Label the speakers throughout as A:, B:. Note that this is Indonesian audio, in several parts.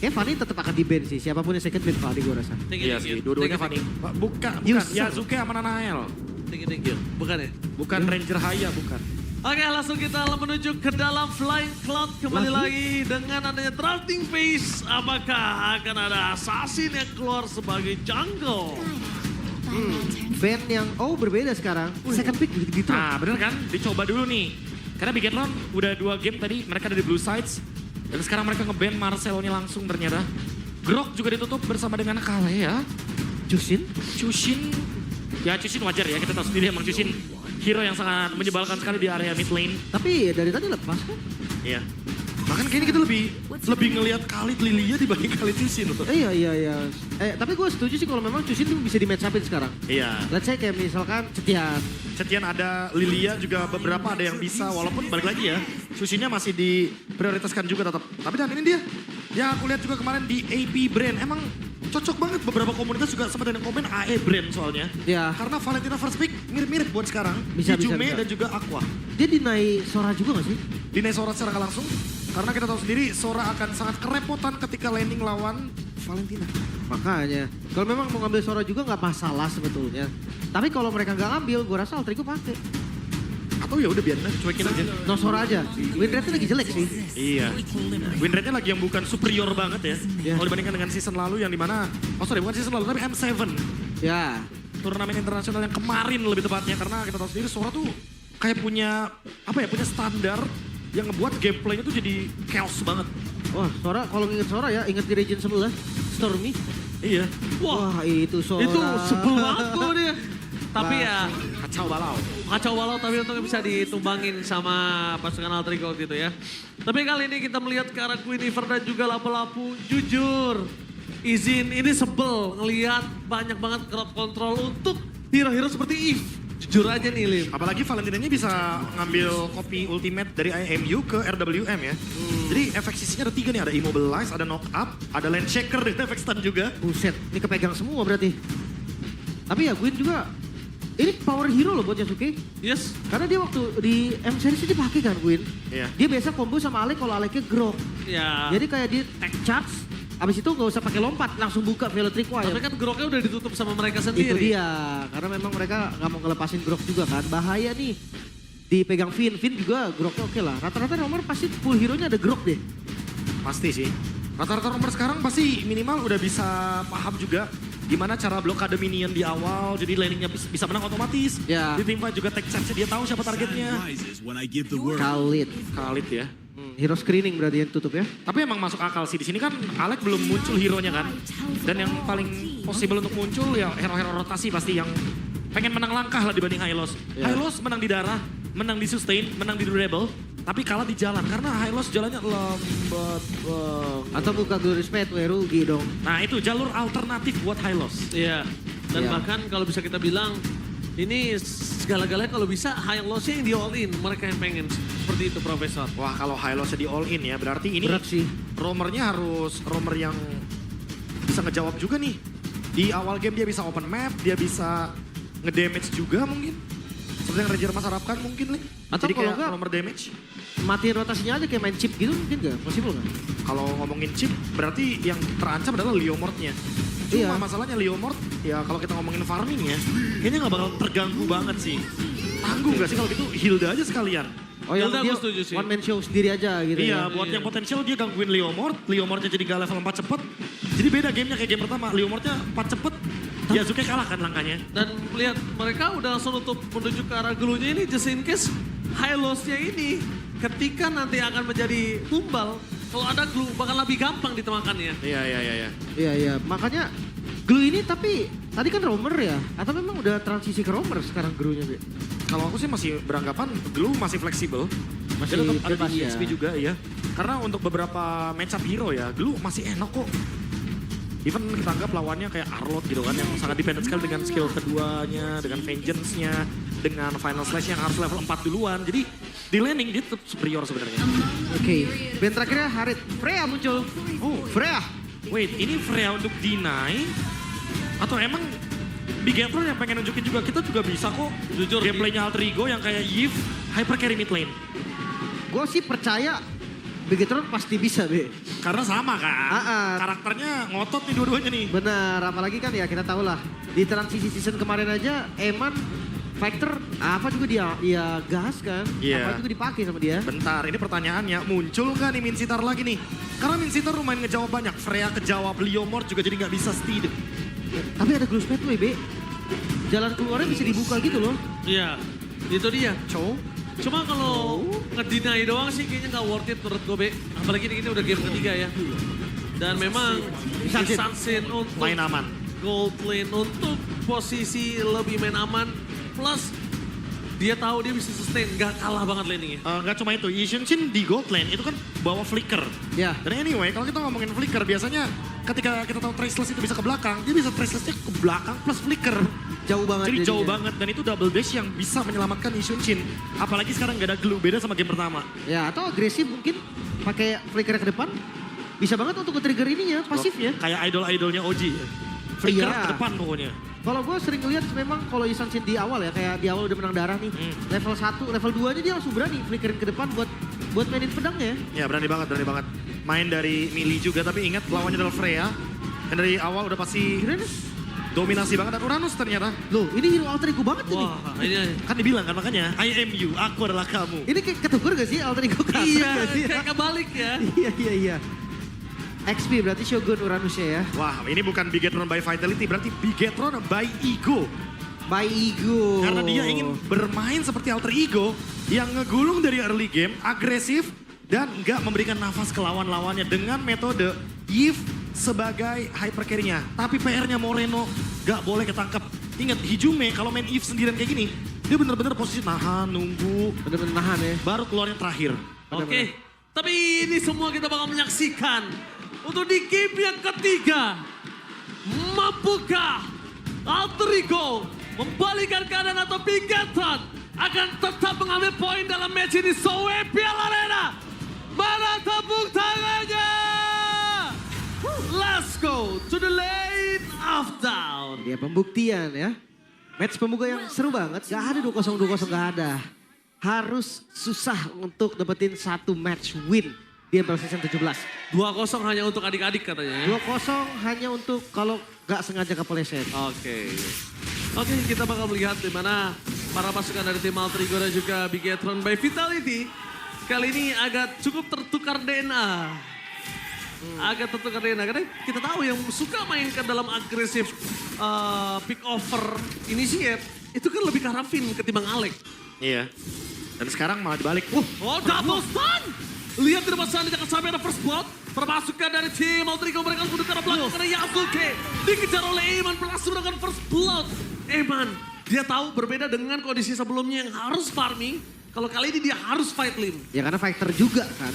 A: Kayak Fanny tetap akan di-ban sih, siapapun yang second ban Fanny gue rasa.
B: Iya sih, dua-duanya Fanny. Bukan, Yazuke sama Nanael.
C: Tinggi. Bukan ya?
B: Bukan Ranger Haya, bukan.
C: Oke, langsung kita menuju ke dalam Flying Cloud kembali lagi dengan adanya drafting phase. Apakah akan ada assassin yang keluar sebagai jungle?
A: Ban yang berbeda sekarang, second pick gitu.
B: Nah bener kan, dicoba dulu nih. Karena Bigetron udah 2 game tadi, mereka ada di Blue Sides. Dan sekarang mereka nge-ban Marcelnya langsung ternyata. Grok juga ditutup bersama dengan Kale ya.
A: Jushin?
B: Ya Chushin wajar ya, kita tahu sendiri emang Chushin hero yang sangat menyebalkan sekali di area mid lane.
A: Tapi dari tadi lepas kan?
B: Iya.
D: Bahkan kayaknya kita lebih ngelihat Khalid Lilia dibanding Khalid Jushin loh.
A: Iya. Tapi gue setuju sih kalau memang Jushin tuh bisa di match upin sekarang.
B: Iya.
A: Let's say kayak misalkan
B: Setian ada Lilia juga beberapa ada yang bisa, walaupun balik lagi ya, Chushinnya masih diprioritaskan juga tetap. Tapi dan ini dia, yang aku lihat juga kemarin di AP Brand, emang cocok banget beberapa komunitas juga sempat ada yang komen AE Brand soalnya.
A: Ya.
B: Karena Valentina First Pick mirip-mirip buat sekarang.
A: Bisa.
B: Jume dan juga Aqua.
A: Dia dinaik Sora juga gak sih?
B: Dinaik Sora secara nggak langsung. Karena kita tahu sendiri Sora akan sangat kerepotan ketika landing lawan Valentina.
A: Makanya, kalau memang mau ngambil Sora juga nggak masalah sebetulnya. Tapi kalau mereka nggak ngambil, gue rasa Altrico pakai.
B: Atau ya udah biarin aja, cuekin aja.
A: No Sora aja. Win rate-nya lagi jelek sih.
B: Iya. Win rate-nya lagi yang bukan superior banget ya.
A: Iya.
B: Kalau dibandingkan dengan season lalu yang dimana, bukan season lalu tapi M7.
A: Ya.
B: Turnamen internasional yang kemarin lebih tepatnya. Karena kita tahu sendiri Sora tuh kayak punya standar yang ngebuat gameplaynya tuh jadi chaos banget.
A: Wah, Sora, kalau inget Sora ya, inget di region sebelah, Stormy.
B: Iya.
A: Wah, itu Sora.
C: Itu sebel banget gue dia. Tapi ya
B: Kacau balau
C: tapi untuk bisa ditumbangin sama pasukan Altrico gitu ya. Tapi kali ini kita melihat ke arah Quinifer dan juga lapu-lapu. Jujur, izin ini sebel ngelihat banyak banget crowd control untuk hero-hero seperti Eve. Jujur aja nih Lim.
B: Apalagi Valentinanya bisa ngambil kopi ultimate dari IMU ke RWM ya. Jadi efek sisinya ada 3 nih, ada immobilize, ada knock up, ada land shaker dan efek stun juga.
A: Buset, ini kepegang semua berarti. Tapi ya Gwyn juga, ini power hero loh buat Yasuke.
C: Yes.
A: Karena dia waktu di M-Series dia pakai kan Gwyn.
B: Iya.
A: Dia biasa combo sama Alek kalau Aleknya grok.
C: Ya.
A: Jadi kayak dia tech charge, abis itu gak usah pakai lompat, langsung buka Violet Require.
C: Tapi kan groknya udah ditutup sama mereka
A: Itu
C: sendiri.
A: dia, karena memang mereka gak mau ngelepasin grok juga kan. Bahaya nih, dipegang Finn juga groknya oke lah. Rata-rata nomor pasti full hero-nya ada grok deh.
B: Pasti sih. Rata-rata nomor sekarang pasti minimal udah bisa paham juga gimana cara blokade minion di awal, jadi landingnya bisa menang otomatis.
A: Ya.
B: Di timpa juga tech charge dia tahu siapa targetnya. Khalid ya.
A: Hero screening berarti yang tutup ya.
B: Tapi emang masuk akal sih, di sini kan Alek belum muncul hero-nya kan. Dan yang paling possible untuk muncul ya hero-hero rotasi pasti yang pengen menang langkah lah dibanding Hylos.
A: Ya.
B: Hylos menang di darah, menang di sustain, menang di durable. Tapi kalah di jalan karena Hylos jalannya lembat banget.
A: Atau buka Glorious Pathway, rugi dong.
B: Nah itu jalur alternatif buat Hylos.
C: Iya. Dan
A: Iya.
C: bahkan kalau bisa kita bilang, ini segala-galanya kalau bisa Hylos-nya yang di all in. Mereka yang pengen seperti itu Profesor.
B: Wah kalau Hylosnya di all in ya berarti ini
A: Berat sih.
B: roamernya harus roamer yang bisa ngejawab juga nih. Di awal game dia bisa open map, dia bisa ngedamage juga mungkin. Seperti yang Ranger Mas harapkan mungkin, Lik.
A: Atau
B: Jadi
A: kalau
B: kayak
A: enggak,
B: roamer damage.
A: Matiin rotasinya aja kayak main chip gitu mungkin gak? Possible gak?
B: Kalau ngomongin chip berarti yang terancam adalah Leomord-nya. Cuma
A: Iya.
B: masalahnya Leomord ya kalau kita ngomongin farming ya, kayaknya nggak bakal terganggu banget sih. Tanggung gak sih kalau gitu Hilda aja sekalian.
A: Oh yang
C: Hilda
A: dia
C: gue setuju sih.
A: one man show sendiri aja gitu
B: Iya,
A: ya.
B: buat yang potensial dia gangguin Leomord, Leomordnya jadi gak level 4 cepet. Jadi beda gamenya kayak game pertama, Leomordnya 4 cepet, Yasuke kalah kan langkahnya.
C: Dan lihat mereka udah langsung untuk menuju ke arah gelunya ini just in case Hylos-nya ini ketika nanti akan menjadi tumbal, kalau ada glue bakal lebih gampang ditemakannya.
B: Iya.
A: Iya, makanya Glue ini tapi tadi kan roamer ya? Atau memang udah transisi ke roamer sekarang Glue-nya? Be?
B: Kalau aku sih masih beranggapan Glue masih fleksibel.
A: Masih
B: Dia tetap ada
A: bebas
B: di
A: ya.
B: XP juga ya. Karena untuk beberapa matchup hero ya, Glue masih enak kok. Even kita anggap lawannya kayak Arlott gitu kan, yang sangat dependent sekali dengan skill keduanya, dengan vengeance-nya, dengan final slash yang harus level 4 duluan. Jadi di laning dia tetap superior sebenarnya.
A: Oke, band terakhirnya Harit. Freya muncul. Oh, Freya.
B: Wait, ini Freya untuk deny? Atau emang Bigetron yang pengen nunjukin juga, kita juga bisa kok.
C: Jujur,
B: Gameplaynya Alter Ego yang kayak Yves, hyper carry mid lane.
A: Gue sih percaya Bigetron pasti bisa, Be.
B: Karena sama kan. Karakternya ngotot nih dua-duanya nih.
A: Benar, apalagi kan ya kita tahu lah. Di transisi season kemarin aja, Eman Fighter apa juga dia gas kan.
B: Iya.
A: Apa juga dipakai sama dia.
B: Bentar, ini pertanyaannya muncul nggak nih Minsitar lagi nih? Karena Minsitar lumayan ngejawab banyak. Freya kejawab, Leomord juga jadi nggak bisa steed.
A: Tapi ada Glow Spatway, Be. Jalan keluarnya bisa dibuka gitu loh.
C: Iya, itu dia. Cuma kalau ngedinai doang sih kayaknya nggak worth it menurut gue, Be. Apalagi ini udah game ketiga ya. Dan memang Sunsin untuk
B: Main aman.
C: gold lane untuk posisi lebih main aman. Plus dia tahu dia bisa sustain, nggak kalah banget laningnya.
B: Nggak cuma itu, Yishunshin di gold lane itu kan bawa flicker.
A: Ya.
B: Dan anyway, kalau kita ngomongin flicker, biasanya ketika kita tahu Traceless itu bisa ke belakang, dia bisa Tracelessnya ke belakang plus flicker.
A: Jauh banget.
B: Jadi jauh
A: jadinya.
B: banget, dan itu double dash yang bisa menyelamatkan Yishunshin. Apalagi sekarang nggak ada glue, beda sama game pertama.
A: Ya, atau agresif mungkin pakai flicker ke depan. Bisa banget untuk nge-trigger ininya, pasifnya.
B: Kayak idol-idolnya OG. Flicker
A: Iya.
B: ke depan pokoknya.
A: Kalau gue sering lihat memang kalau Sunsin di awal ya, kayak di awal udah menang darah nih. Level 1, level 2-nya dia langsung berani flickerin ke depan buat mainin pedangnya.
B: Ya berani banget, berani banget. Main dari melee juga, tapi ingat lawannya adalah Freya. Dan dari awal udah pasti
A: Kirain,
B: dominasi banget, dan Uranus ternyata.
A: loh ini hero alter ego banget ini.
C: Wah, ini
B: Kan dibilang kan makanya, I am you, aku adalah kamu.
A: Ini kayak ketuker gak sih alter ego karakter
C: iya,
A: gak sih?
C: kayak kebalik ya.
A: Iya. XP berarti Shogun Uranusnya ya.
B: Wah, ini bukan Bigetron by Vitality, berarti Bigetron by Ego.
A: By ego.
B: Karena dia ingin bermain seperti alter ego yang ngegulung dari early game, agresif, dan nggak memberikan nafas ke lawan-lawannya dengan metode Yves sebagai hyper carry-nya. Tapi PR-nya Moreno nggak boleh ketangkep. Ingat, Hijume kalau main Yves sendirian kayak gini, dia bener-bener posisi nahan, nunggu,
A: Bener-bener nahan ya.
B: baru keluarnya terakhir.
C: Oke, tapi ini semua kita bakal menyaksikan untuk di game yang ketiga. Mampukah Alter Ego membalikan keadaan atau Bigetron akan tetap mengambil poin dalam match ini? Soe Piala Arena. Mana tepuk tangannya? Let's go to the lane of down.
A: Dia pembuktian ya. Match pembuka yang seru banget. Gak ada 2-0, gak ada. Harus susah untuk dapetin satu match win di MPL Season 17.
C: 2-0 hanya untuk adik-adik katanya ya.
A: 2-0 hanya untuk kalau gak sengaja kepleset.
C: Oke, kita bakal melihat di mana para pasukan dari tim Alter Ego dan juga Bigetron by Vitality kali ini agak cukup tertukar DNA. Agak tertukar DNA karena kita tahu yang suka mainkan dalam agresif pick over initiate itu kan lebih ke arah Finn ketimbang Alec.
B: Iya. Dan sekarang malah dibalik.
C: Oh, double stun! Lihat di depan sana jangan sampai ada first blood. Permasukan dari tim Alter Ego mereka menuju ke arah belakang karena Yasuke dikejar oleh Eman berhasil mendapatkan first blood. Eman, dia tahu berbeda dengan kondisi sebelumnya yang harus farming. Kalau kali ini dia harus fight lane.
A: Ya karena fighter juga kan.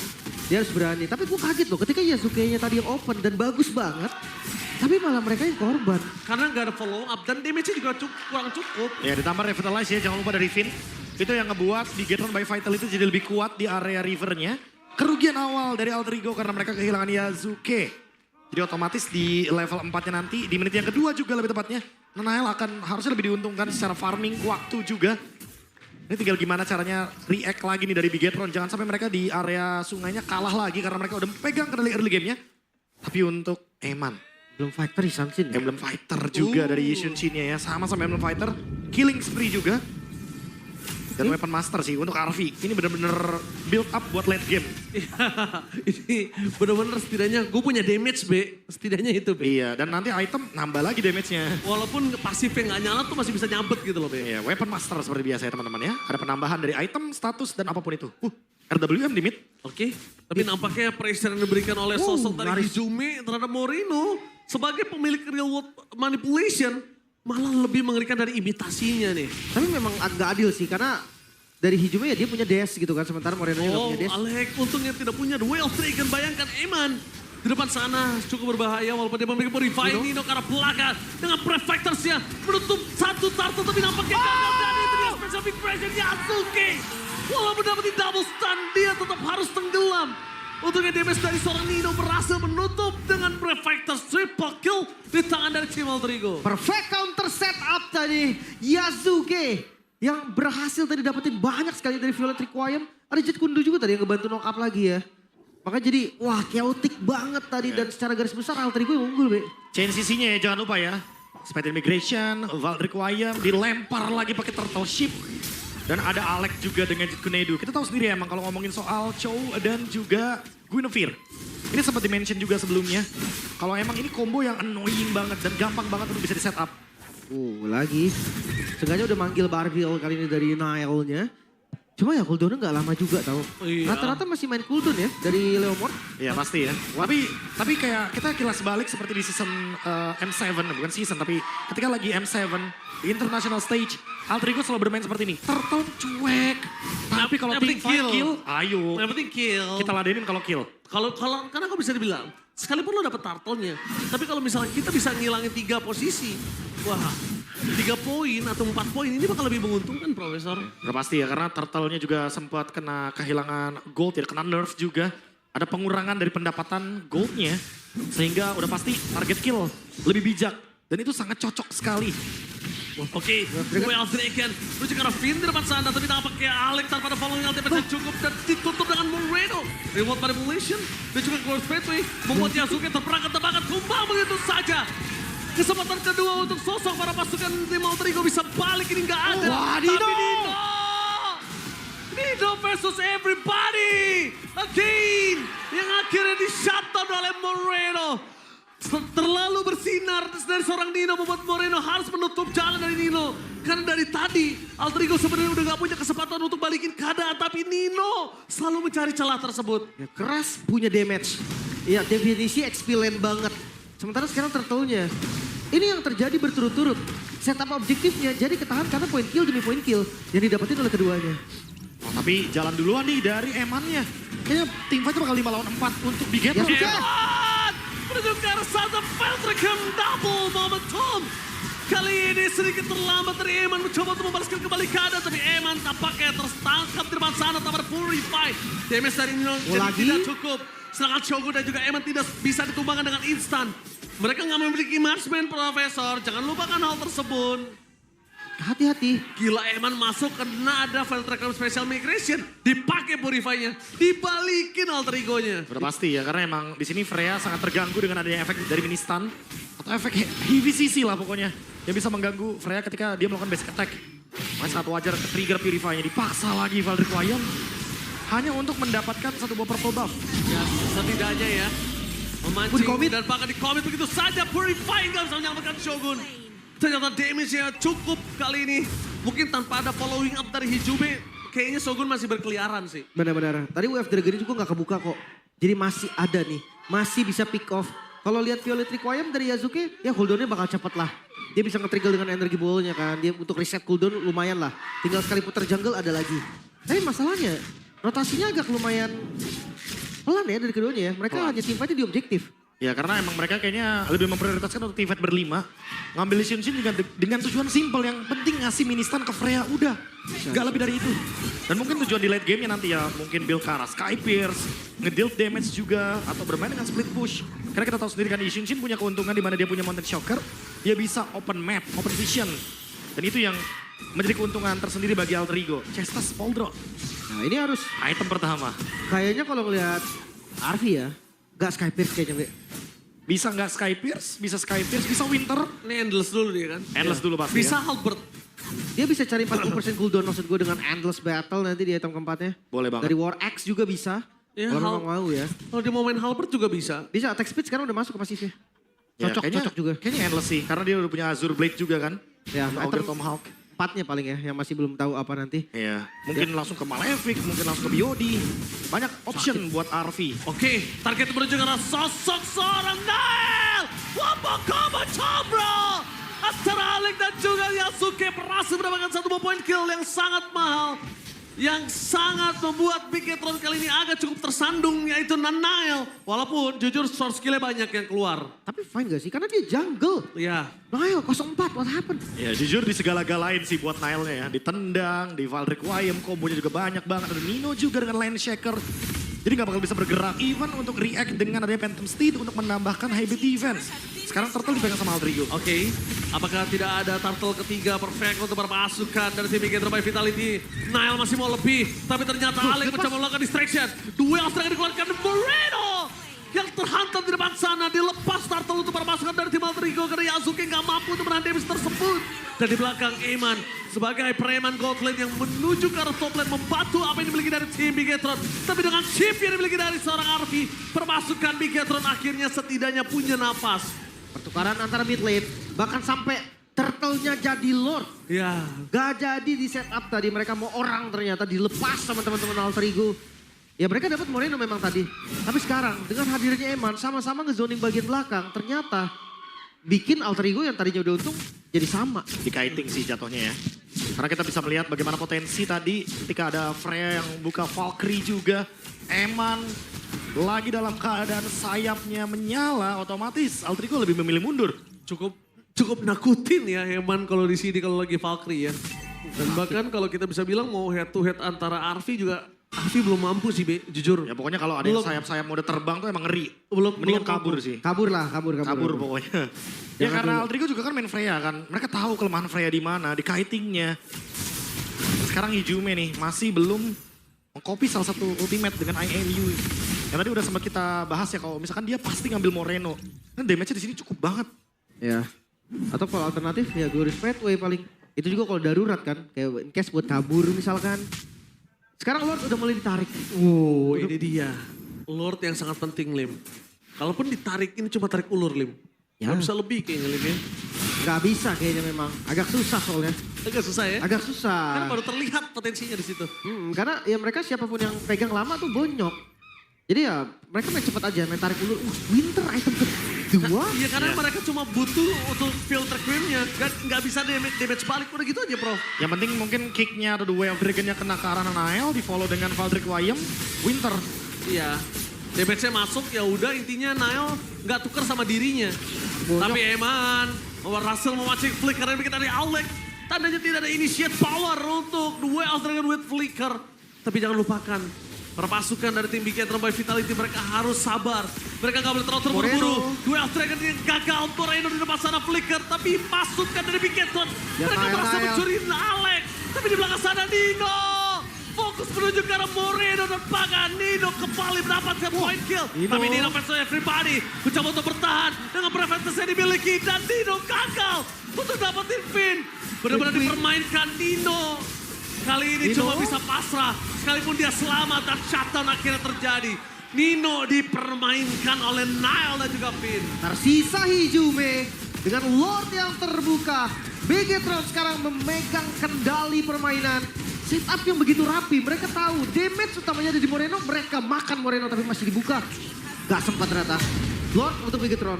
A: Dia harus berani. Tapi gue kaget loh ketika Yasuke-nya tadi yang open dan bagus banget. Tapi malah mereka yang korban.
C: Karena nggak ada follow up dan damage-nya juga kurang cukup.
B: Ya ditambah revitalize ya, jangan lupa dari Finn. Itu yang ngebuat Bigetron by Vitality jadi lebih kuat di area rivernya. Kerugian awal dari Alter Ego karena mereka kehilangan Yasuke. Jadi otomatis di level 4-nya nanti, di menit yang kedua juga lebih tepatnya. Nanael akan harusnya lebih diuntungkan secara farming waktu juga. Ini tinggal gimana caranya react lagi nih dari Bigetron. Jangan sampai mereka di area sungainya kalah lagi karena mereka udah pegang kendali early game-nya. Tapi untuk Eman,
A: Belum fighter Sunsin.
B: Emblem Fighter juga dari Yishunshin-nya ya. Sama-sama Emblem Fighter, Killing Spree juga. Dan Weapon Master sih untuk Arvi. Ini bener-bener build up buat late game.
C: Ini bener-bener setidaknya gue punya damage, Be. Setidaknya itu, Be.
B: Iya, dan nanti item nambah lagi damage-nya.
C: Walaupun pasifnya nggak nyala tuh masih bisa nyabet gitu loh, Be.
B: Iya, Weapon Master seperti biasa ya teman-teman ya. Ada penambahan dari item, status, dan apapun itu. RWM di mid.
C: Oke, tapi nampaknya pressure yang diberikan oleh sosok dari
A: Naris.
C: Hizume terhadap Moreno sebagai pemilik real world manipulation malah lebih mengerikan dari imitasinya nih.
A: Tapi memang agak adil sih karena dari Hijume ya dia punya dash gitu kan. Sementara Moreno nggak
C: Oh,
A: punya dash.
C: Alec untungnya tidak punya duel Dragon. Bayangkan Eman di depan sana cukup berbahaya walaupun dia memiliki Purify Nino ke arah belakang dengan Prefectors-nya menutup satu turtle tapi nampaknya gagal dari itu dia specific pressure Yasuke. Walaupun dapetin double stun dia tetap harus tenggelam. Untungnya damage dari seorang Nino berhasil menutup dengan Prefectors triple kill di tangan dari tim Alter Ego.
A: Perfect counter setup tadi Yasuke yang berhasil tadi dapetin banyak sekali dari Violet Requiem. Ada Jet Kundu juga tadi yang ngebantu knock up lagi ya. Makanya jadi wah chaotic banget tadi dan secara garis besar Alter Ego yang unggul, Be.
B: Chain CC-nya ya jangan lupa ya. Spectre Immigration, Valdric Wyam dilempar lagi pakai Turtle Ship. Dan ada Alex juga dengan Jet Kunedu. Kita tahu sendiri emang kalau ngomongin soal Chow dan juga Guinevere. Ini sempat di-mention juga sebelumnya. Kalau emang ini combo yang annoying banget dan gampang banget untuk bisa di setup.
A: Lagi. Sengaja udah manggil Barbil kali ini dari Nile-nya. Cuma ya cooldown-nya nggak lama juga tau.
C: Iya.
A: Rata-rata masih main cooldown ya dari Leomord.
B: Iya pasti ya. Tapi kayak kita kilas balik seperti di season M7, bukan season tapi ketika lagi M7 di international stage, Alter Ego selalu bermain seperti ini. Turtle cuek. Tapi kalau
C: Yang penting
B: team fight
C: kill.
B: kill, ayo.
C: Yang penting kill.
B: Kita ladenin kalau kill.
C: Kalau karena aku bisa dibilang, sekalipun lo dapet turtle-nya, tapi kalau misalnya kita bisa ngilangin 3 posisi, wah 3 poin atau 4 poin ini bakal lebih menguntungkan, Profesor.
B: Udah pasti ya, karena turtle-nya juga sempat kena kehilangan gold ya, kena nerf juga. Ada pengurangan dari pendapatan gold-nya, sehingga udah pasti target kill lebih bijak. Dan itu sangat cocok sekali.
C: Oke, Well Draken menuju ke arah Finn di depan sana, tapi tampaknya Alex tanpa ada following ultimate yang cukup dan ditutup dengan Moreno. Reward manipulation dan juga Cross Pathway membuat Yasuke terperangkap tebakan tumbang begitu saja. Kesempatan kedua untuk sosok para pasukan tim Alter Ego bisa balik ini nggak ada.
A: Wah,
C: Tapi
A: Nino!
C: Nino versus everybody again yang akhirnya di shutdown oleh Moreno. Terlalu bersinar dari seorang Nino membuat Moreno harus menutup jalan dari Nino. Karena dari tadi Alter Ego sebenarnya udah gak punya kesempatan untuk balikin keadaan. Tapi Nino selalu mencari celah tersebut.
A: Ya, keras punya damage. Ya definisi XP lane banget. Sementara sekarang Turtle-nya. Ini yang terjadi berturut-turut. Setup objektifnya jadi ketahan karena point kill demi point kill yang didapetin oleh keduanya.
B: Oh, tapi jalan duluan nih dari Eman-nya. Kayaknya tim fight bakal 5 lawan 4 untuk di game.
A: Yasuke!
C: Menuju ke arah sana Feltricum double momentum. Kali ini sedikit terlambat dari Eman mencoba untuk membalaskan kembali keadaan. Tapi Eman tampaknya tertangkap di depan sana tanpa purify. Damage dari Nino jadi
A: lagi?
C: tidak cukup. Sedangkan Shogun dan juga Eman tidak bisa ditumbangkan dengan instan. Mereka nggak memiliki marksman, Profesor. Jangan lupakan hal tersebut.
A: Hati-hati.
C: Gila Eman masuk kena ada Feltricum Special Migration. Dipakai purify-nya. Dibalikin Alter Ego-nya.
B: Udah pasti ya, karena emang di sini Freya sangat terganggu dengan adanya efek dari mini stun atau efek heavy CC lah pokoknya yang bisa mengganggu Freya ketika dia melakukan basic attack. Makanya sangat wajar ke trigger purify-nya dipaksa lagi Valdric Wyam hanya untuk mendapatkan satu buah purple buff.
C: Ya setidaknya ya. Memancing
A: Di-commit.
C: dan bahkan di-commit begitu saja. Purify nggak bisa menyelamatkan Shogun. Ternyata damage-nya cukup kali ini. Mungkin tanpa ada following up dari Hijube, kayaknya Shogun masih berkeliaran sih.
A: Benar-benar. Tadi WF Dragon juga gak kebuka kok. Jadi masih ada nih. Masih bisa pick off. Kalau lihat Violet Requiem dari Yasuke, ya cooldown-nya bakal cepet lah. Dia bisa nge-trigger dengan energi ball-nya kan. Dia untuk reset cooldown lumayan lah. Tinggal sekali putar jungle ada lagi. Tapi masalahnya, rotasinya agak lumayan pelan ya dari keduanya ya. Mereka hanya teamfight-nya di objektif.
B: Ya karena emang mereka kayaknya lebih memprioritaskan untuk teamfight berlima. Ngambil Shin dengan tujuan simple yang penting ngasih mini stun ke Freya. Udah, gak lebih dari itu. Dan mungkin tujuan di late game-nya nanti ya mungkin build ke arah Sky Pierce, ngedeal damage juga, atau bermain dengan split push. Karena kita tahu sendiri kan Shin punya keuntungan di mana dia punya Mountain Shocker. Dia bisa open map, open vision. Dan itu yang menjadi keuntungan tersendiri bagi Alter Ego. Chestas Poldro,
A: Nah ini harus,
B: item pertama.
A: kayaknya kalau ngeliat Arvi ya, gak Sky Pierce kayaknya. Be.
B: Bisa nggak Sky Pierce, bisa Sky Pierce, bisa Winter.
C: Ini endless dulu dia kan.
B: Endless dulu pasti
C: Bisa
B: ya.
C: Halbert.
A: Dia bisa cari 40% cooldown maksud gue dengan Endless Battle nanti di item keempatnya.
B: Boleh banget.
A: Dari War Axe juga bisa.
C: Ya,
A: Kalau memang mau ya.
C: Kalau dia mau main Halbert juga bisa.
A: Bisa attack speed sekarang udah masuk ke pasifnya.
B: Ya,
A: Cocok,
B: kayaknya-
A: cocok juga.
B: Kayaknya endless sih, karena dia udah punya Azure Blade juga kan.
A: Ya,
B: Dan Ogre
A: item
B: Tomahawk.
A: 4-nya paling ya, yang masih belum tahu apa nanti.
B: Iya, mungkin langsung ke Malefic, mungkin langsung ke Biodi. Banyak option buat RV.
C: Oke, target menuju ke arah sosok seorang Nail. Wapakama Chobro. Antara Alex dan juga Yasuke berhasil mendapatkan satu buah point kill yang sangat mahal. Yang sangat membuat Bigetron kali ini agak cukup tersandung yaitu Nanail. Walaupun jujur source skillnya banyak yang keluar.
A: Tapi fine gak sih? Karena dia jungle.
C: Ya,
A: Nile 04, what happened?
B: Ya jujur di segala-galain sih buat Nile-nya ya. Ditendang, di Valdric Wyam, kombonya juga banyak banget. Ada Nino juga dengan Lane Shaker. Jadi gak bakal bisa bergerak. Even untuk react dengan adanya Phantom Steed untuk menambahkan hybrid defense. Sekarang Turtle dipegang sama Alter Ego.
C: oke. Apakah tidak ada turtle ketiga perfect untuk berpasukan dari tim Bigetron by Vitality. Nile masih mau lebih, tapi ternyata Alex mencoba melakukan distraction. Duel serangan dikeluarkan Moreno yang terhantam di depan sana. Dilepas turtle untuk berpasukan dari tim Alter Ego karena Yasuke nggak mampu untuk menahan damage tersebut. Dan di belakang Eman sebagai preman gold lane yang menuju ke arah top lane membantu apa yang dimiliki dari tim Bigetron. Tapi dengan chip yang dimiliki dari seorang Arfi, permasukan Bigetron akhirnya setidaknya punya napas.
A: Pertukaran antara mid lane, bahkan sampai turtle-nya jadi Lord.
C: Ya,
A: Gak jadi di setup tadi, mereka mau orang ternyata dilepas sama teman-teman Alter Ego. Ya mereka dapat Moreno memang tadi. Tapi sekarang dengan hadirnya Eman sama-sama ngezoning bagian belakang. Ternyata bikin Alter Ego yang tadinya udah untung jadi sama.
B: Di kiting sih jatuhnya ya. Karena kita bisa melihat bagaimana potensi tadi ketika ada Freya yang buka Valkyrie juga. Eman lagi dalam keadaan sayapnya menyala, otomatis Alter Ego lebih memilih mundur.
C: cukup nakutin ya Eman kalau di sini kalau lagi Valkyrie ya. Dan bahkan kalau kita bisa bilang mau head to head antara Arfi juga, Arfi belum mampu sih Be, jujur.
B: Ya pokoknya kalau ada yang
C: Belum.
B: sayap-sayap mode terbang tuh emang ngeri.
C: Belum
B: Mendingan
C: belum
B: kabur
C: mampu.
B: sih.
A: Kabur lah, kabur.
B: Kabur pokoknya. Ya
A: Jangan
B: karena
A: dulu.
B: Alter Ego juga kan main Freya kan. Mereka tahu kelemahan Freya di mana, di kitingnya. Sekarang Hijume nih masih belum mengcopy salah satu ultimate dengan INU. Yang tadi udah sempat kita bahas ya kalau misalkan dia pasti ngambil Moreno. Kan damage-nya di sini cukup banget.
A: Ya. Atau kalau alternatif ya Glorious Pathway paling. Itu juga kalau darurat kan. Kayak in case buat kabur misalkan. Sekarang Lord udah mulai ditarik.
C: Oh ini dia. Lord yang sangat penting Lim. Kalaupun ditarik ini cuma tarik ulur Lim.
A: Ya.
C: Gak bisa lebih kayaknya Lim ya.
A: Gak bisa kayaknya memang. Agak susah soalnya.
C: Agak susah ya.
A: Agak susah.
C: Karena baru terlihat potensinya di situ.
A: Karena ya mereka siapapun yang pegang lama tuh bonyok. Jadi ya mereka main cepat aja, main tarik ulur. Winter item kedua.
C: Iya karena mereka cuma butuh untuk filter queen-nya. Gak bisa damage balik udah gitu aja Prof.
B: Yang penting mungkin kicknya atau The Way of Dragon-nya kena ke arah Nile, di follow dengan Valdrick Wyam, Winter.
C: Iya. Damage-nya masuk ya udah intinya Nile nggak tuker sama dirinya. Tapi Eman, Russell memancing flicker yang bikin dari Alex. Tandanya tidak ada initiate power untuk The Way of Dragon with flicker. Tapi jangan lupakan, perpasukan dari tim Bigetron by Vitality mereka harus sabar. Mereka gak boleh terlalu terburu-buru.
A: Moreno.
C: The Way of Dragon yang gagal, Moreno di depan sana flicker. Tapi pasukan dari Bigetron,
A: Ya,
C: mereka
A: Nile,
C: berhasil
A: Nile.
C: mencuri Alex. Tapi di belakang sana Nino. Fokus menuju ke arah Moreno dan bahkan Nino kembali mendapatkan point kill.
A: Nino.
C: Tapi Nino versus everybody mencoba untuk bertahan dengan preferences yang dimiliki. Dan Nino gagal untuk dapetin pin. Benar-benar
A: Win.
C: dipermainkan Nino. Kali ini
A: Nino.
C: cuma bisa pasrah. Sekalipun dia selamat dan shutdown akhirnya terjadi. Nino dipermainkan oleh Nile dan juga Pin.
A: Tersisa Hijume dengan Lord yang terbuka. Bigetron sekarang memegang kendali permainan. Setup yang begitu rapi, mereka tahu damage utamanya ada di Moreno, mereka makan Moreno tapi masih dibuka. Gak sempat ternyata. Lord untuk Bigetron.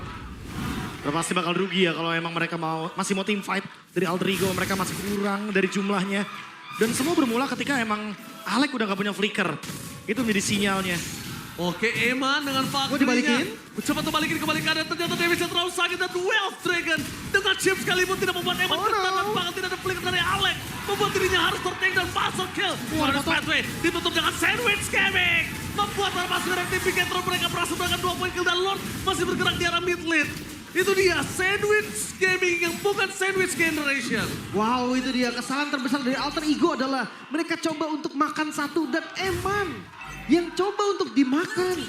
B: Pasti bakal rugi ya kalau emang mereka masih mau team fight dari Alter Ego, mereka masih kurang dari jumlahnya. Dan semua bermula ketika emang Alec udah gak punya flicker. Itu menjadi sinyalnya.
C: Oke, Eman dengan
A: Oh, dibalikin?
C: Valkyrie-nya. Coba tuh balikin kembali ke ternyata damage-nya terlalu sakit dan Duel of Dragon. Dengan chip sekalipun tidak membuat Eman
A: Oh,
C: ketat dan
A: no.
C: bahkan tidak ada flicker dari Alex. Membuat dirinya harus tertank dan puzzle kill. Glorious Pathway ditutup dengan sandwich gaming. Membuat para pasukan dari tim Bigetron mereka berhasil mendapatkan 2 poin kill dan Lord masih bergerak di arah mid lane. Itu dia sandwich gaming yang bukan sandwich generation.
A: Wow, itu dia kesalahan terbesar dari Alter Ego adalah mereka coba untuk makan satu dan Eman yang coba untuk dimakan.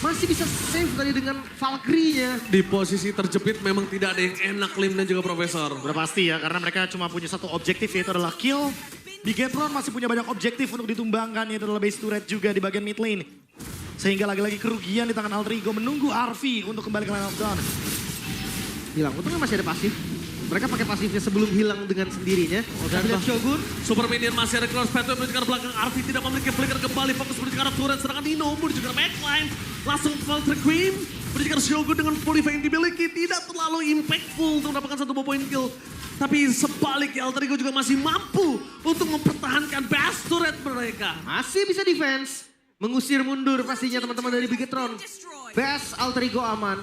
A: Masih bisa save tadi dengan Valkyrie-nya.
C: Di posisi terjepit memang tidak ada yang enak Lim dan juga Profesor.
B: Udah pasti ya, karena mereka cuma punya satu objektif yaitu adalah kill. Bigetron masih punya banyak objektif untuk ditumbangkan, yaitu adalah base turret juga di bagian mid lane. Sehingga lagi-lagi kerugian di tangan Alter Ego menunggu Arfi untuk kembali ke line of dawn.
A: Hilang, untungnya masih ada pasif. Mereka pakai pasifnya sebelum hilang dengan sendirinya.
C: Dan
A: Tapi lihat Shogun,
C: Super Minion masih ada cross pathway menuju ke arah belakang. Arfi tidak memiliki flicker kembali. Fokus menuju ke arah turret. Sedangkan Nino menuju ke arah backline. Langsung Valkyrie Queen. Menuju ke arah Shogun dengan Polify yang dimiliki. Tidak terlalu impactful untuk mendapatkan 1 poin kill. Tapi sebaliknya Alter Ego juga masih mampu untuk mempertahankan base turret mereka.
A: masih bisa defense. Mengusir mundur pastinya teman-teman dari Bigetron. Best Alter Ego aman.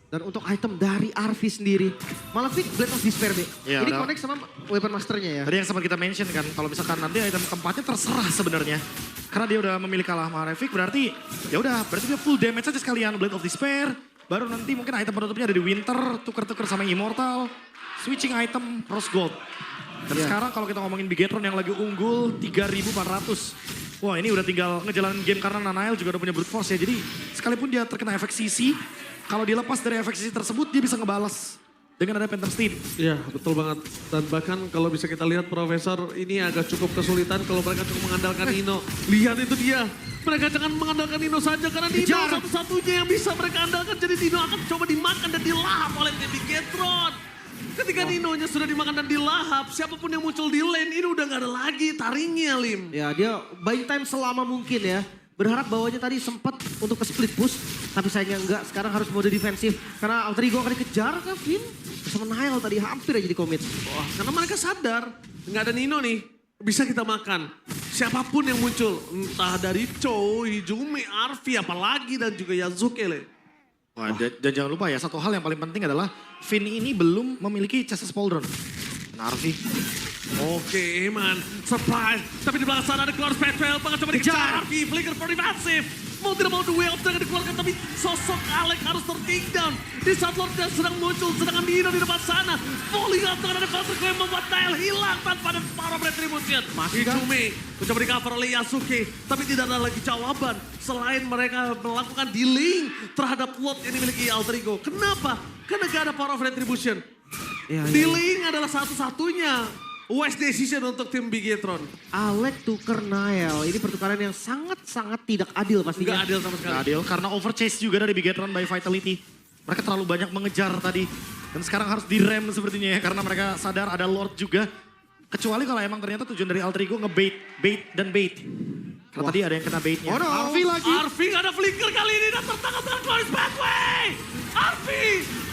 A: Dan untuk item dari Arfi sendiri. Malah Vic Blade of Despair, Be.
B: Iya,
A: Ini
B: udah.
A: connect sama weapon masternya ya.
B: Tadi yang sempat kita mention kan, kalau misalkan nanti item keempatnya terserah sebenarnya. Karena dia udah memilih kalah sama Revik, berarti ya udah, berarti dia full damage aja sekalian. Blade of Despair, Baru nanti mungkin item penutupnya ada di Winter, tuker-tuker sama Immortal. Switching item, Rose Gold. Dan sekarang kalau kita ngomongin Bigetron yang lagi unggul 3.400. Wah ini udah tinggal ngejalanin game karena Nanael juga udah punya brute force ya. Jadi sekalipun dia terkena efek CC, kalau dilepas dari efek CC tersebut dia bisa ngebalas dengan ada Phantom Steed.
C: Iya betul banget. Dan bahkan kalau bisa kita lihat Profesor ini agak cukup kesulitan kalau mereka cukup mengandalkan Nino. Lihat itu dia. Mereka jangan mengandalkan Nino saja karena Nino satu-satunya yang bisa mereka andalkan. Jadi Nino akan coba dimakan dan dilahap oleh tim Bigetron. Ketika Nino-nya sudah dimakan dan dilahap, siapapun yang muncul di lane ini udah gak ada lagi taringnya Lim.
A: Ya dia buying time selama mungkin ya. Berharap bawahnya tadi sempat untuk ke split push. Tapi sayangnya enggak, sekarang harus mode defensif. Karena Alter Ego akan dikejar kan Vin. Sama Nile tadi hampir aja di commit.
C: Wah, karena mereka sadar nggak ada Nino nih. Bisa kita makan. Siapapun yang muncul. Entah dari Cho, Hijumi, Arfi, apalagi dan juga Yazuke.
B: Wah, dan jangan lupa ya, satu hal yang paling penting adalah Finn ini belum memiliki chassis Pauldron. Narvi.
C: Oke, man. Surprise. Tapi di belakang sana ada Cloud Spectral. Pengen coba dikejar. Arfi, Flicker for defensive. Mau tidak mau duel jangan dikeluarkan. Tapi sosok Alex harus ter-take down. Di saat Lordnya sedang muncul. Sedangkan Nino di depan sana. Falling out dengan ada counter yang membuat Nile hilang tanpa ada power of retribution. Hijumi mencoba di-cover oleh Yasuke. Tapi tidak ada lagi jawaban. Selain mereka melakukan dealing terhadap Lord yang dimiliki Alter Ego. Kenapa? Karena gak ada power of retribution. Dealing adalah satu-satunya wise decision untuk tim Bigetron.
A: Alec tuker Nile. Ini pertukaran yang sangat-sangat tidak adil pastinya.
C: Gak adil sama sekali.
B: Gak adil karena overchase juga dari Bigetron by Vitality. Mereka terlalu banyak mengejar tadi. Dan sekarang harus direm sepertinya ya. Karena mereka sadar ada Lord juga. Kecuali kalau emang ternyata tujuan dari Alter Ego ngebait, bait dan bait. Karena tadi ada yang kena baitnya.
A: Oh no.
B: Arfi lagi.
C: Arfi gak ada flicker kali ini dan tertangkap dengan Glorious Pathway. Arfi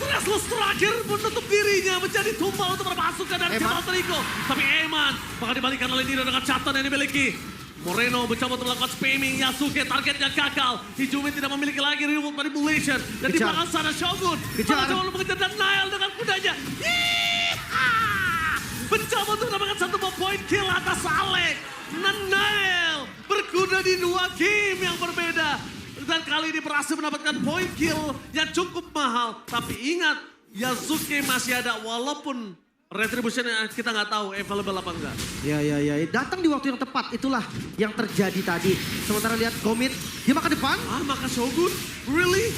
C: restless terakhir menutup dirinya menjadi tumbal untuk memasukkan dari tim Alter Ego. Tapi Eman bakal dibalikan oleh Nino dengan catatan yang dimiliki. Moreno mencoba untuk melakukan spamming. Yasuke targetnya gagal. Hijumi tidak memiliki lagi remote manipulation. Dan di belakang sana Shogun. Mencoba untuk mengejar dan Nile dengan kudanya. Mencoba untuk mendapatkan satu point kill atas Alex. Nile berkuda di dua game yang berbeda. Dan kali ini berhasil mendapatkan point kill yang cukup mahal. Tapi ingat, Yasuke masih ada walaupun retribution yang kita nggak tahu available apa enggak.
A: Ya. Datang di waktu yang tepat, itulah yang terjadi tadi. Sementara lihat Komit, dia makan depan.
C: Maka Shogun? Really?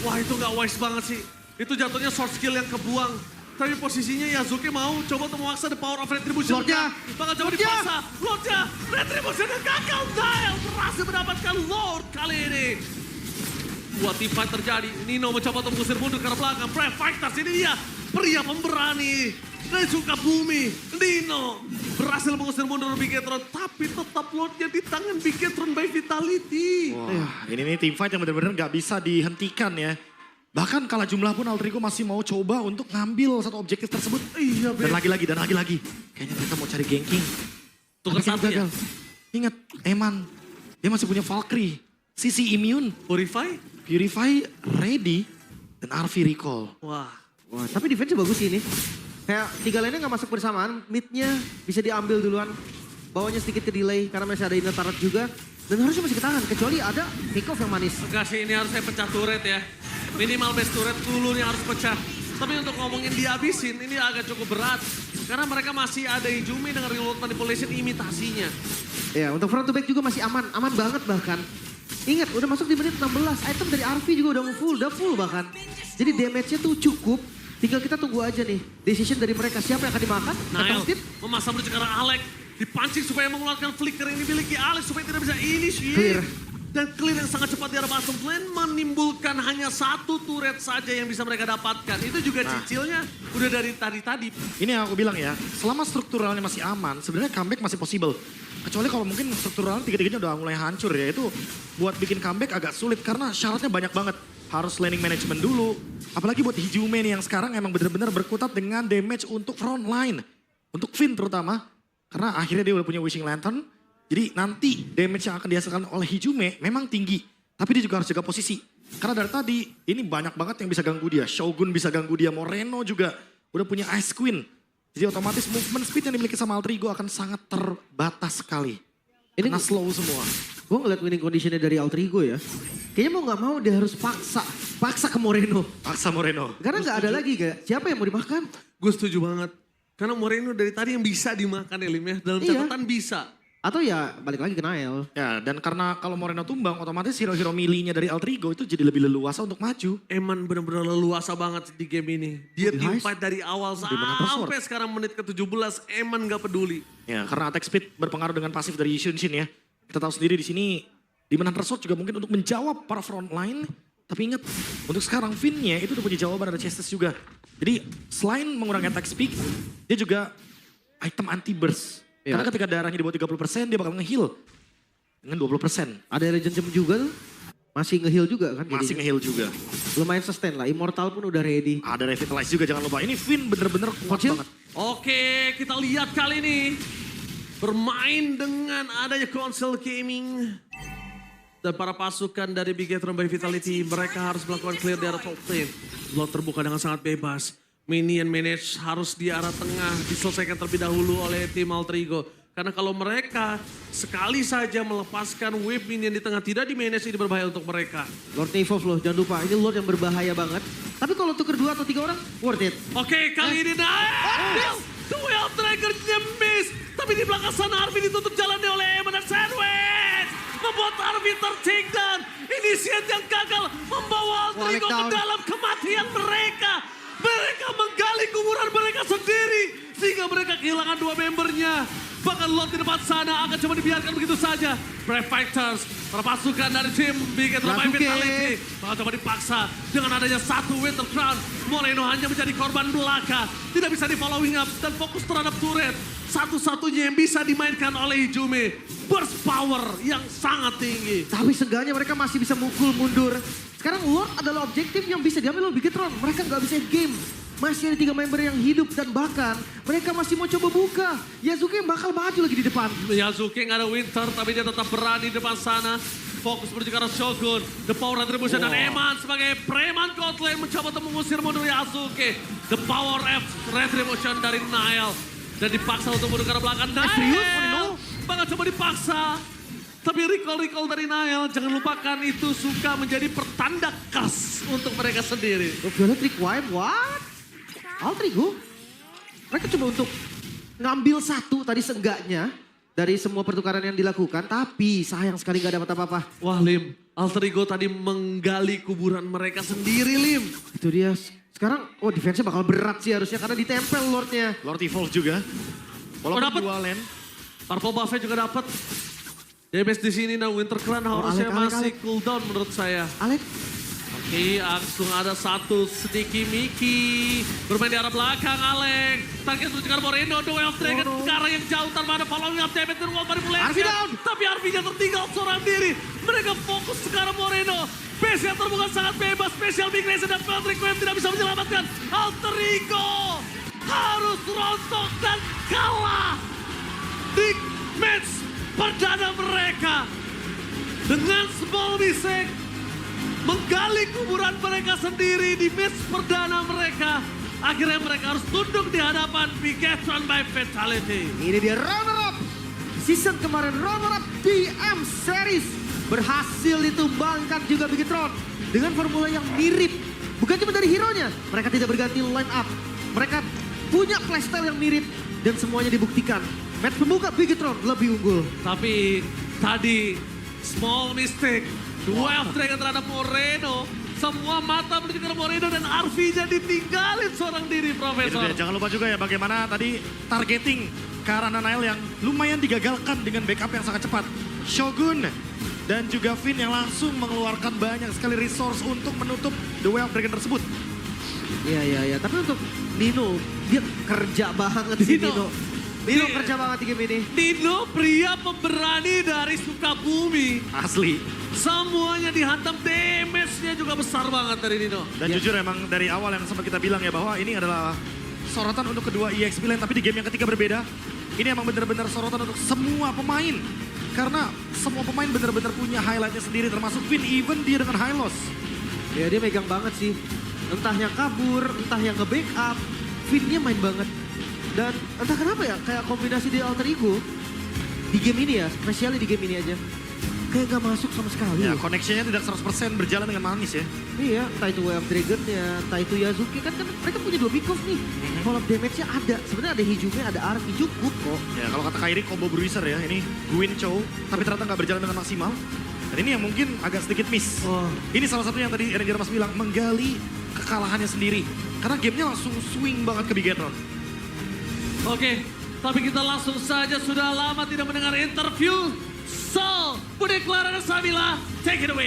C: Wah itu nggak wise banget sih. Itu jatuhnya short skill yang kebuang. Tapi posisinya Yasuke mau coba untuk memaksa the power of retribution.
A: Lordnya.
C: Bakal coba dipaksa. Lordnya. Retribution yang gagal. Nile berhasil mendapatkan Lord kali ini. Dua team fight terjadi. Nino mencoba untuk mengusir mundur ke arah belakang. Brave Fighters ini dia. Pria pemberani. Dan suka bumi. Nino berhasil mengusir mundur Bigetron. Tapi tetap Lordnya di tangan Bigetron by Vitality.
B: Wah, ini nih team fight yang benar-benar gak bisa dihentikan ya. Bahkan kalah jumlah pun Alter Ego masih mau coba untuk ngambil satu objektif tersebut.
C: Iya,
B: Dan lagi-lagi. Kayaknya mereka mau cari ganking.
C: Tukar satu ya.
B: Ingat, Eman. Dia masih punya Valkyrie. Sisi immune. Purify ready. Dan Arfi recall.
C: Wah,
A: Tapi defense bagus sih ini. Kayak tiga lainnya gak masuk bersamaan. Mid-nya bisa diambil duluan. Bawahnya sedikit ke delay karena masih ada inner turret juga. Dan harusnya masih ketahan. Kecuali ada pick off yang manis.
C: enggak sih ini harusnya pecah turret ya. Minimal base turret dulu nih harus pecah. Tapi untuk ngomongin dihabisin ini agak cukup berat. Karena mereka masih ada Hijumi dengan reload manipulation imitasinya.
A: Ya untuk front to back juga masih aman. Aman banget bahkan. Ingat udah masuk di menit 16. Item dari Arfi juga udah full bahkan. Jadi damage-nya tuh cukup. Tinggal kita tunggu aja nih. Decision dari mereka siapa yang akan dimakan.
C: Nile memasang menuju ke arah Alex. Dipancing supaya mengeluarkan flicker yang dimiliki Alex supaya tidak bisa initiate. Dan clear yang sangat cepat di arah bottom lane menimbulkan hanya satu turret saja yang bisa mereka dapatkan. Itu juga cicilnya udah dari tadi-tadi.
B: Ini yang aku bilang ya, selama strukturalnya masih aman, sebenarnya comeback masih possible. Kecuali kalau mungkin strukturalnya tiga-tiganya udah mulai hancur ya, itu buat bikin comeback agak sulit karena syaratnya banyak banget. Harus laning management dulu. Apalagi buat Hijumi nih yang sekarang emang benar-benar berkutat dengan damage untuk front line. Untuk Finn terutama, karena akhirnya dia udah punya Wishing Lantern. Jadi nanti damage yang akan dihasilkan oleh Hijumi memang tinggi. Tapi dia juga harus jaga posisi. Karena dari tadi ini banyak banget yang bisa ganggu dia. Shogun bisa ganggu dia, Moreno juga udah punya Ice Queen. Jadi otomatis movement speed yang dimiliki sama Alter Ego akan sangat terbatas sekali. Karena slow semua.
A: Gue ngeliat winning conditionnya dari Alter Ego ya. Kayaknya mau gak mau dia harus paksa ke Moreno.
B: Paksa Moreno.
A: Karena gak ada lagi kayak siapa yang mau dimakan.
C: Gue setuju banget. Karena Moreno dari tadi yang bisa dimakan ya Lim ya. Dalam
A: Iya.
C: catatan bisa.
A: Atau ya balik lagi ke Nael.
B: Ya, dan karena kalau Moreno tumbang, otomatis hero-hero milinya dari Alter Ego itu jadi lebih leluasa untuk maju.
C: Eman benar-benar leluasa banget di game ini. Dia
A: Di
C: team
A: heist.
C: fight dari awal
B: menang per
C: sampai sekarang menit ke-17. Eman gak peduli.
B: Ya, karena attack speed berpengaruh dengan pasif dari Shunshin ya. Kita tahu sendiri di sini, di Menang Resort juga mungkin untuk menjawab para frontline. Tapi ingat, untuk sekarang Finn-nya itu udah punya jawaban, ada Chestes juga. Jadi selain mengurangi attack speed, dia juga item anti-burst.
A: Ya.
B: Karena ketika darahnya di bawah 30%, dia bakal nge-heal dengan 20%.
A: Ada Legend Gem juga tuh. Masih nge-heal juga kan.
B: Masih
A: jadinya.
B: nge-heal juga.
A: Lumayan sustain lah. Immortal pun udah ready.
B: Ada Revitalize juga, jangan lupa. Ini Finn bener-bener kuat
A: Kocil.
B: banget.
C: Oke, kita lihat kali ini. Bermain dengan adanya konsol gaming. Dan para pasukan dari Bigetron by Vitality, mereka harus melakukan clear di arah top lane. Blok terbuka dengan sangat bebas. Minion manage harus di arah tengah, diselesaikan terlebih dahulu oleh tim Alter Ego. Karena kalau mereka sekali saja melepaskan wave minion di tengah, tidak di-manage, ini berbahaya untuk mereka.
A: Lord Evolve loh, jangan lupa. Ini Lord yang berbahaya banget. Tapi kalau tuker 2 atau 3 orang, worth it.
C: Oke, kali ini naik. Duel triggernya miss. Tapi di belakang sana Arvi ditutup jalannya oleh Eman dan Sandwich. Membuat Arvi tertinggal. Inisiat yang gagal membawa Alter Ego ke
A: Down.
C: dalam kematian mereka. Mereka menggali kuburan mereka sendiri. Sehingga mereka kehilangan 2 membernya. Bahkan Lord di depan sana akan coba dibiarkan begitu saja. Brave Fighters, para pasukan dari tim Bigetron by
A: Yasuke.
C: Vitality. Bakal coba dipaksa dengan adanya satu Winter Crown. Moreno hanya menjadi korban belaka. Tidak bisa di following up dan fokus terhadap turret. Satu-satunya yang bisa dimainkan oleh Ijume. Burst power yang sangat tinggi.
A: Tapi seenggaknya mereka masih bisa mukul mundur. Sekarang Lord adalah objektif yang bisa diambil oleh Bigetron. Mereka nggak bisa game. Masih ada 3 member yang hidup dan bahkan mereka masih mau coba buka. Yasuke yang bakal maju lagi di depan.
C: Yasuke nggak ada Winter tapi dia tetap berani di depan sana. Fokus menuju ke arah Shogun. The Power Retribution dan Eman sebagai preman God Lane mencoba untuk mengusir mundur Yasuke. The Power Retribution dari Nael. Dan dipaksa untuk mundur ke arah belakang.
A: serius?
C: Nael bakal coba dipaksa. Tapi recall dari Nael, jangan lupakan itu suka menjadi pertanda khas untuk mereka sendiri.
A: Violet Requiem, what? Alter Ego? Mereka coba untuk ngambil satu tadi seenggaknya dari semua pertukaran yang dilakukan. Tapi sayang sekali gak dapat apa-apa.
C: Wah Lim, Alter Ego tadi menggali kuburan mereka sendiri Lim.
A: Itu dia. Sekarang, defense-nya bakal berat sih harusnya karena ditempel Lord-nya.
B: Lord Evolve juga. Walaupun
C: dapet.
B: dua lane.
C: Purple buff-nya juga dapat. Damage di sini dan Winter Crown harusnya
A: Alek,
C: masih
A: Alek.
C: cooldown menurut saya.
A: Alek,
C: Oke, langsung ada satu sedikit Miki. Bermain di arah belakang, Alek. Target menuju ke arah Moreno, Duel of Dragon.
A: no.
C: Ke arah yang jauh tanpa ada following up damage dari World Manipulation.
A: Arvi down.
C: Tapi Arvi-nya tertinggal seorang diri. Mereka fokus ke arah Moreno. Base yang terbuka sangat bebas. Special Big Race dan Patrick Web tidak bisa menyelamatkan. Alter Ego harus rontok dan kalah di match perdana mereka. Dengan small mistake, menggali kuburan mereka sendiri di match perdana mereka. Akhirnya mereka harus tunduk di hadapan Bigetron by Vitality.
A: ini dia runner-up. Season kemarin runner-up DM Series. Berhasil ditumbangkan juga Bigetron. Dengan formula yang mirip. Bukan cuma dari hero-nya. Mereka tidak berganti line up. Mereka punya playstyle yang mirip. Dan semuanya dibuktikan. Match pembuka Bigetron lebih unggul.
C: Tapi tadi small mistake. Duel of Dragon terhadap Moreno. Semua mata menuju ke Moreno dan Arvi-nya ditinggalin seorang diri,
B: Itu
C: Profesor.
B: dia, jangan lupa juga ya bagaimana tadi targeting ke arah Nanail yang lumayan digagalkan dengan backup yang sangat cepat. Shogun dan juga Finn yang langsung mengeluarkan banyak sekali resource untuk menutup The Way of Dragon tersebut.
A: Iya. Tapi untuk Nino, dia kerja banget sih
C: Nino.
A: Nino. Nino kerja banget di game ini.
C: Nino pria pemberani dari Sukabumi.
B: Asli.
C: Semuanya dihantam, damage-nya juga besar banget dari Nino.
B: Dan jujur emang dari awal yang sempat kita bilang ya bahwa ini adalah sorotan untuk kedua EXP lane. Tapi di game yang ketiga berbeda. Ini emang benar-benar sorotan untuk semua pemain. Karena semua pemain benar-benar punya highlightnya sendiri termasuk Finn, even dia dengan high loss.
A: Ya dia megang banget sih. Entah yang kabur, entah yang nge-backup. Finn-nya main banget. Dan entah kenapa ya, kayak kombinasi di Alter Ego. Di game ini ya, spesialnya di game ini aja. kayak gak masuk sama sekali.
B: Ya,
A: loh.
B: connection-nya tidak 100% berjalan dengan manis ya.
A: Iya, entah itu Way of Dragon-nya, entah itu Yazuki kan mereka punya 2 pick off nih. Fall of damage-nya ada, sebenarnya ada Hijume, ada Arki, cukup kok.
B: Ya, kalau kata Kairi combo bruiser ya, ini Gwyn Chow, tapi ternyata nggak berjalan dengan maksimal. Dan ini yang mungkin agak sedikit miss.
A: Oh.
B: Ini salah satunya yang tadi Ranger Mas bilang, menggali kekalahannya sendiri. Karena gamenya langsung swing banget ke Bigetron.
C: Oke, tapi kita langsung saja sudah lama tidak mendengar interview. So, Budi Clara dan Sabila, take it away.